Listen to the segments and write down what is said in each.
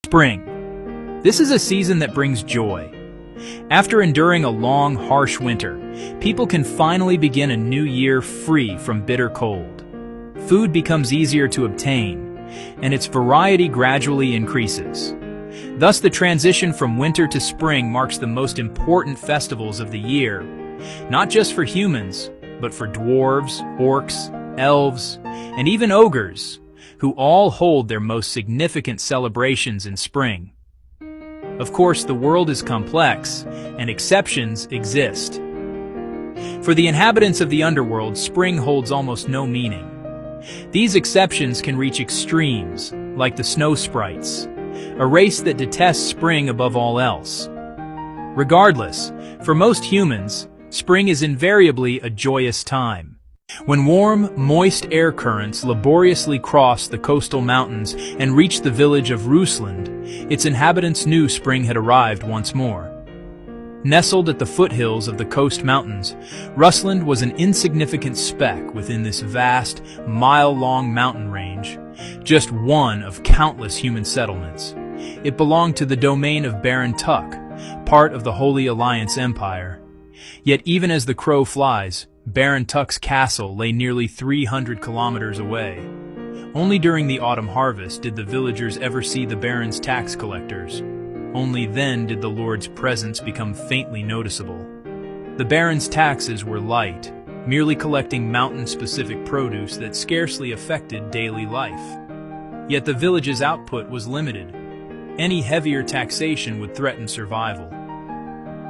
Spring. This is a season that brings joy. After enduring a long, harsh winter, people can finally begin a new year free from bitter cold. Food becomes easier to obtain, and its variety gradually increases. Thus, the transition from winter to spring marks the most important festivals of the year, not just for humans, but for dwarves, orcs, elves, and even ogres, who all hold their most significant celebrations in spring. Of course, the world is complex, and exceptions exist. For the inhabitants of the underworld, spring holds almost no meaning. These exceptions can reach extremes, like the snow sprites, a race that detests spring above all else. Regardless, for most humans, spring is invariably a joyous time. When warm, moist air currents laboriously cross the coastal mountains and reach the village of Rusland, its inhabitants knew spring had arrived once more. Nestled at the foothills of the coast mountains, Rusland was an insignificant speck within this vast, mile-long mountain range, just one of countless human settlements. It belonged to the domain of Baron Tuck, part of the Holy Alliance Empire. Yet even as the crow flies, Baron Tuck's castle lay nearly 300 kilometers away. Only during the autumn harvest did the villagers ever see the Baron's tax collectors. Only then did the Lord's presence become faintly noticeable. The Baron's taxes were light, merely collecting mountain-specific produce that scarcely affected daily life. Yet the village's output was limited. Any heavier taxation would threaten survival.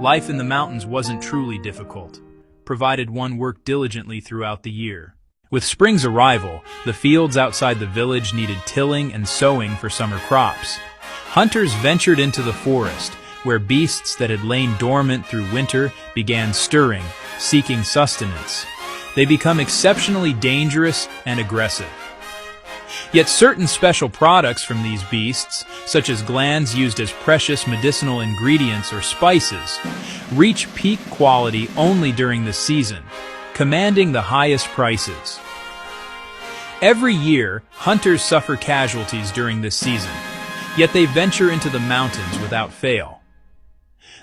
Life in the mountains wasn't truly difficult, provided one worked diligently throughout the year. With spring's arrival, the fields outside the village needed tilling and sowing for summer crops. Hunters ventured into the forest, where beasts that had lain dormant through winter began stirring, seeking sustenance. They become exceptionally dangerous and aggressive. Yet certain special products from these beasts, such as glands used as precious medicinal ingredients or spices, reach peak quality only during the season, commanding the highest prices. Every year, hunters suffer casualties during this season, yet they venture into the mountains without fail.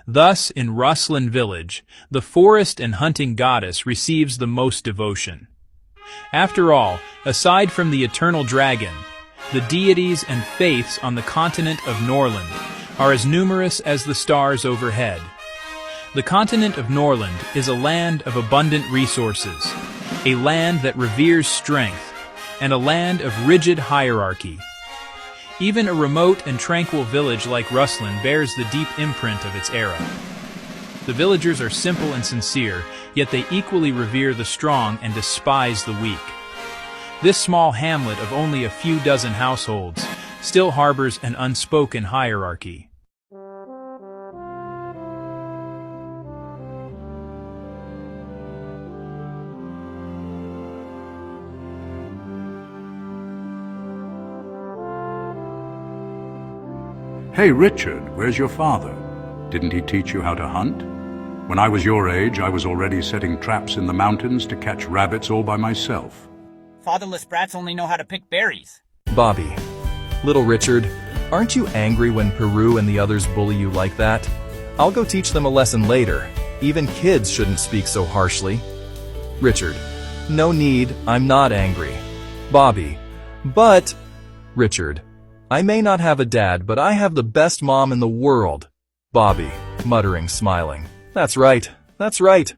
Thus, in Rusland village, the forest and hunting goddess receives the most devotion. After all, aside from the eternal dragon, the deities and faiths on the continent of Norland are as numerous as the stars overhead. The continent of Norland is a land of abundant resources, a land that reveres strength, and a land of rigid hierarchy. Even a remote and tranquil village like Rusland bears the deep imprint of its era. The villagers are simple and sincere, yet they equally revere the strong and despise the weak. This small hamlet of only a few dozen households still harbors an unspoken hierarchy. Hey, Richard, where's your father? Didn't he teach you how to hunt? When I was your age, I was already setting traps in the mountains to catch rabbits all by myself. Fatherless brats only know how to pick berries. Bobby, little Richard, aren't you angry when Peru and the others bully you like that? I'll go teach them a lesson later. Even kids shouldn't speak so harshly. Richard, no need, I'm not angry. Bobby, but... Richard, I may not have a dad, but I have the best mom in the world. Bobby, muttering, smiling. That's right, that's right.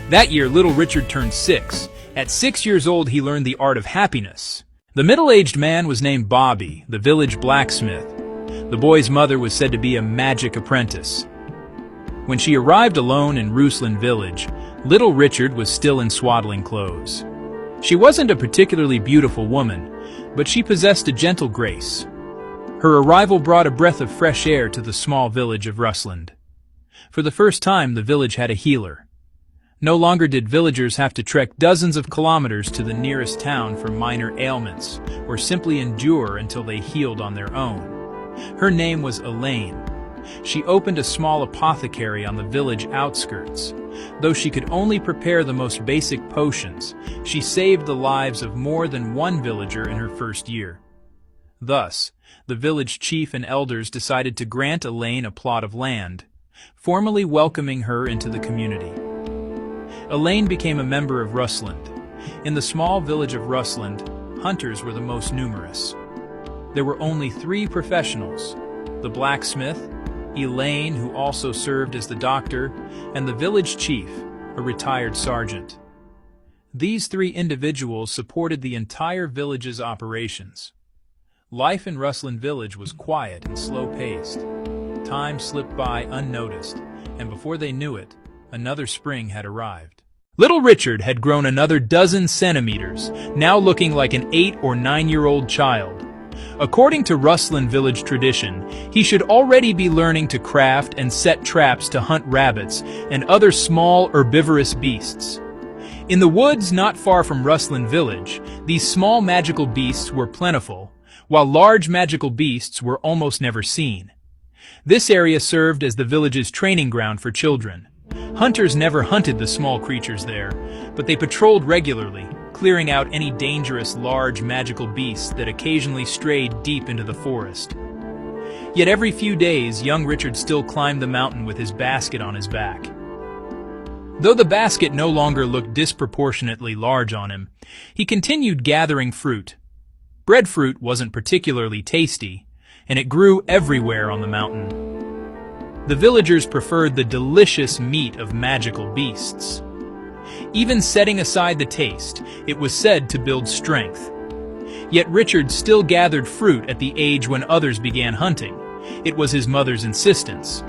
That year, little Richard turned 6. At 6 years old, he learned the art of happiness. The middle-aged man was named Bobby, the village blacksmith. The boy's mother was said to be a magic apprentice. When she arrived alone in Rusland village, little Richard was still in swaddling clothes. She wasn't a particularly beautiful woman, but she possessed a gentle grace. Her arrival brought a breath of fresh air to the small village of Rusland. For the first time, the village had a healer. No longer did villagers have to trek dozens of kilometers to the nearest town for minor ailments, or simply endure until they healed on their own. Her name was Elaine. she opened a small apothecary on the village outskirts. Though she could only prepare the most basic potions, she saved the lives of more than one villager in her first year. Thus, the village chief and elders decided to grant Elaine a plot of land, formally welcoming her into the community. Elaine became a member of Rusland. In the small village of Rusland, hunters were the most numerous. There were only 3 professionals: the blacksmith, Elaine, who also served as the doctor, and the village chief, a retired sergeant. These 3 individuals supported the entire village's operations. Life in Rusland village was quiet and slow-paced. Time slipped by unnoticed, and before they knew it, another spring had arrived. Little Richard had grown another dozen centimeters, now looking like an 8 or 9-year-old child. According to Rusland village tradition, he should already be learning to craft and set traps to hunt rabbits and other small herbivorous beasts. In the woods not far from Rusland village, these small magical beasts were plentiful, while large magical beasts were almost never seen. This area served as the village's training ground for children. Hunters never hunted the small creatures there, but they patrolled regularly, clearing out any dangerous large magical beasts that occasionally strayed deep into the forest. Yet every few days, young Richard still climbed the mountain with his basket on his back. Though the basket no longer looked disproportionately large on him, he continued gathering fruit. Breadfruit wasn't particularly tasty, and it grew everywhere on the mountain. The villagers preferred the delicious meat of magical beasts. Even setting aside the taste, it was said to build strength. Yet Richard still gathered fruit at the age when others began hunting. It was his mother's insistence.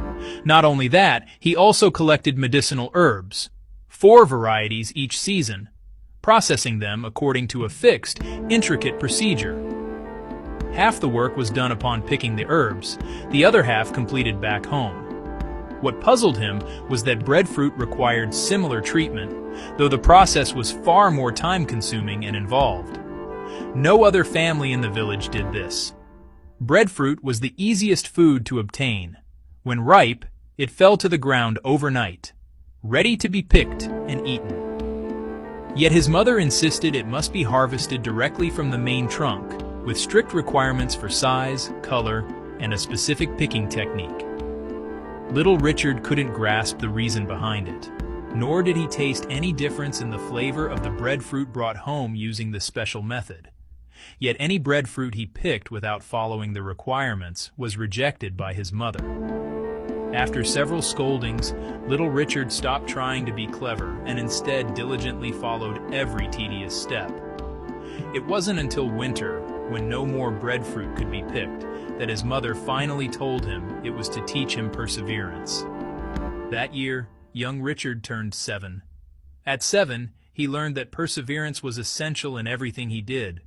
Not only that, he also collected medicinal herbs, 4 varieties each season, processing them according to a fixed, intricate procedure. Half the work was done upon picking the herbs, the other half completed back home. What puzzled him was that breadfruit required similar treatment, though the process was far more time-consuming and involved. No other family in the village did this. Breadfruit was the easiest food to obtain. When ripe, it fell to the ground overnight, ready to be picked and eaten. Yet his mother insisted it must be harvested directly from the main trunk, with strict requirements for size, color, and a specific picking technique. Little Richard couldn't grasp the reason behind it, nor did he taste any difference in the flavor of the breadfruit brought home using the special method. Yet any breadfruit he picked without following the requirements was rejected by his mother. After several scoldings, little Richard stopped trying to be clever and instead diligently followed every tedious step. It wasn't until winter, when no more breadfruit could be picked, that his mother finally told him it was to teach him perseverance. That year, young Richard turned 7. At 7, he learned that perseverance was essential in everything he did.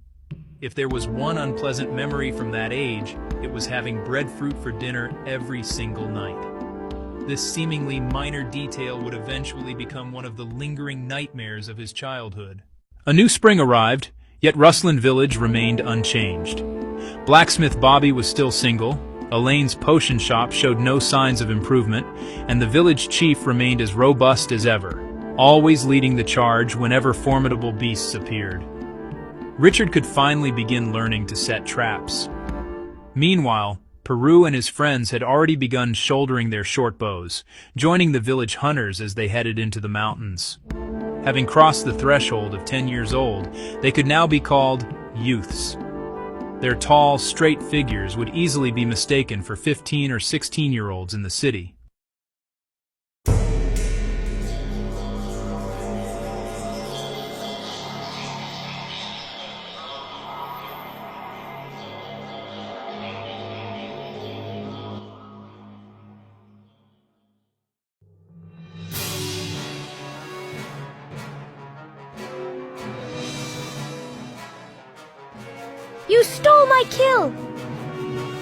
If there was one unpleasant memory from that age, it was having breadfruit for dinner every single night. This seemingly minor detail would eventually become one of the lingering nightmares of his childhood. A new spring arrived, yet Rusland village remained unchanged. Blacksmith Bobby was still single, Elaine's potion shop showed no signs of improvement, and the village chief remained as robust as ever, always leading the charge whenever formidable beasts appeared. Richard could finally begin learning to set traps. Meanwhile, Peru and his friends had already begun shouldering their short bows, joining the village hunters as they headed into the mountains. Having crossed the threshold of 10 years old, they could now be called youths. Their tall, straight figures would easily be mistaken for 15 or 16-year-olds in the city. You stole my kill!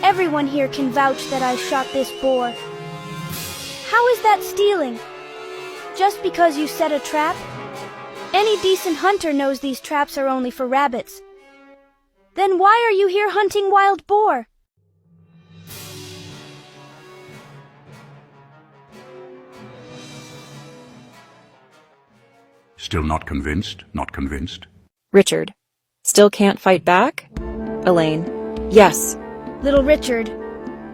Everyone here can vouch that I shot this boar. How is that stealing? Just because you set a trap? Any decent hunter knows these traps are only for rabbits. Then why are you here hunting wild boar? Still not convinced? Not convinced? Richard. Still can't fight back? Elaine. Yes. Little Richard.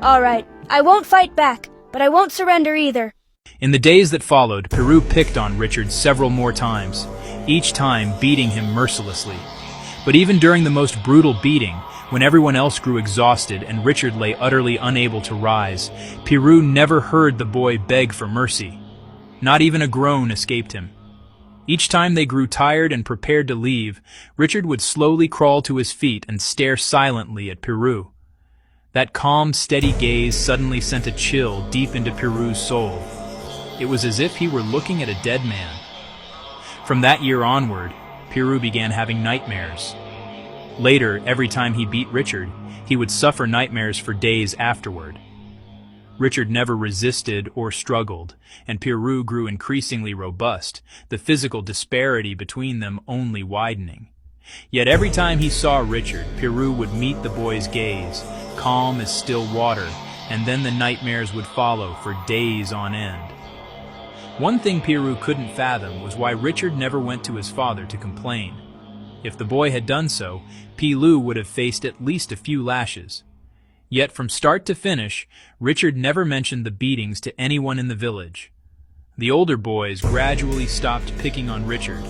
All right, I won't fight back, but I won't surrender either. In the days that followed, Peru picked on Richard several more times, each time beating him mercilessly. But even during the most brutal beating, when everyone else grew exhausted and Richard lay utterly unable to rise, Peru never heard the boy beg for mercy. Not even a groan escaped him. Each time they grew tired and prepared to leave, Richard would slowly crawl to his feet and stare silently at Peru. That calm, steady gaze suddenly sent a chill deep into Peru's soul. It was as if he were looking at a dead man. From that year onward, Peru began having nightmares. Later, every time he beat Richard, he would suffer nightmares for days afterward. Richard never resisted or struggled, and Peru grew increasingly robust, the physical disparity between them only widening. Yet every time he saw Richard, Peru would meet the boy's gaze, calm as still water, and then the nightmares would follow for days on end. One thing Peru couldn't fathom was why Richard never went to his father to complain. If the boy had done so, Pilu would have faced at least a few lashes. Yet from start to finish, Richard never mentioned the beatings to anyone in the village. The older boys gradually stopped picking on Richard.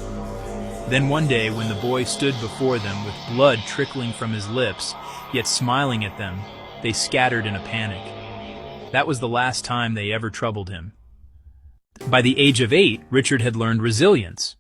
Then one day, when the boy stood before them with blood trickling from his lips, yet smiling at them, they scattered in a panic. That was the last time they ever troubled him. By the age of 8, Richard had learned resilience.